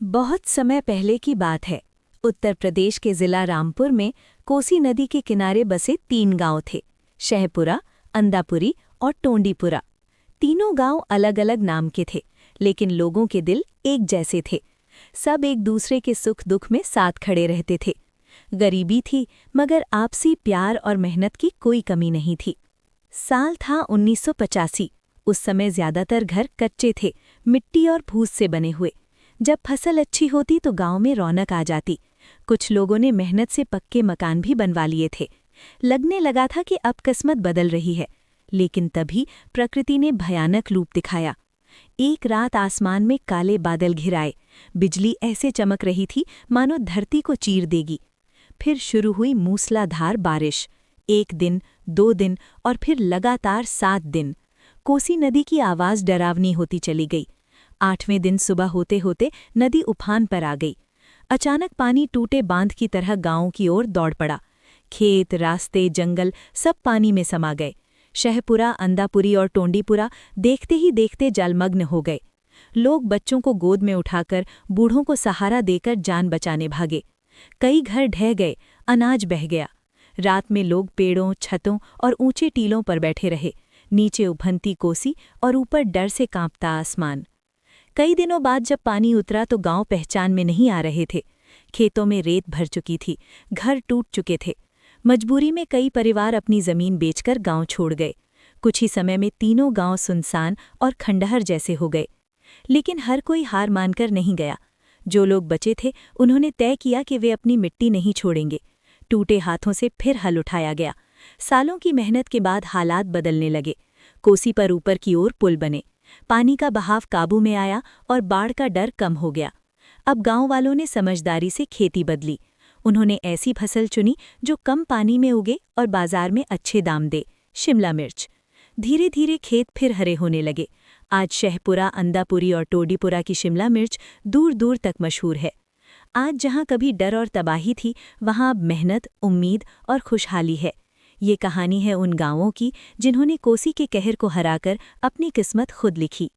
बहुत समय पहले की बात है। उत्तर प्रदेश के जिला रामपुर में कोसी नदी के किनारे बसे 3 गांव थे, शहपुरा, अंदापुरी और टोंडीपुरा। तीनों गांव अलग अलग नाम के थे, लेकिन लोगों के दिल एक जैसे थे। सब एक दूसरे के सुख दुख में साथ खड़े रहते थे। गरीबी थी, मगर आपसी प्यार और मेहनत की कोई कमी नहीं थी। साल था 1985। उस समय ज्यादातर घर कच्चे थे, मिट्टी और फूस से बने हुए। जब फसल अच्छी होती तो गांव में रौनक आ जाती। कुछ लोगों ने मेहनत से पक्के मकान भी बनवा लिए थे। लगने लगा था कि अब किस्मत बदल रही है, लेकिन तभी प्रकृति ने भयानक रूप दिखाया। एक रात आसमान में काले बादल घिराए, बिजली ऐसे चमक रही थी मानो धरती को चीर देगी। फिर शुरू हुई मूसलाधार बारिश। 1 दिन, 2 दिन और फिर लगातार 7 दिन। कोसी नदी की आवाज़ डरावनी होती चली गई। 8वें दिन सुबह होते होते नदी उफान पर आ गई। अचानक पानी टूटे बांध की तरह गांवों की ओर दौड़ पड़ा। खेत, रास्ते, जंगल सब पानी में समा गए। शहपुरा, अंदापुरी और टोंडीपुरा देखते ही देखते जलमग्न हो गए। लोग बच्चों को गोद में उठाकर, बूढ़ों को सहारा देकर जान बचाने भागे। कई घर ढह गए, अनाज बह गया। रात में लोग पेड़ों, छतों और ऊंचे टीलों पर बैठे रहे, नीचे उफनती कोसी और ऊपर डर से कांपता आसमान। कई दिनों बाद जब पानी उतरा तो गांव पहचान में नहीं आ रहे थे। खेतों में रेत भर चुकी थी, घर टूट चुके थे। मजबूरी में कई परिवार अपनी जमीन बेचकर गांव छोड़ गए। कुछ ही समय में तीनों गांव सुनसान और खंडहर जैसे हो गए। लेकिन हर कोई हार मानकर नहीं गया। जो लोग बचे थे उन्होंने तय किया कि वे अपनी मिट्टी नहीं छोड़ेंगे। टूटे हाथों से फिर हल उठाया गया। सालों की मेहनत के बाद हालात बदलने लगे। कोसी पर ऊपर की ओर पुल बने, पानी का बहाव काबू में आया और बाढ़ का डर कम हो गया। अब गांव वालों ने समझदारी से खेती बदली। उन्होंने ऐसी फसल चुनी जो कम पानी में उगे और बाजार में अच्छे दाम दे, शिमला मिर्च। धीरे धीरे खेत फिर हरे होने लगे। आज शहपुरा, अंदापुरी और टोंडीपुरा की शिमला मिर्च दूर दूर तक मशहूर है। आज जहां कभी डर और तबाही थी, वहां अब मेहनत, उम्मीद और खुशहाली है। ये कहानी है उन गांवों की जिन्होंने कोसी के कहर को हराकर अपनी किस्मत खुद लिखी।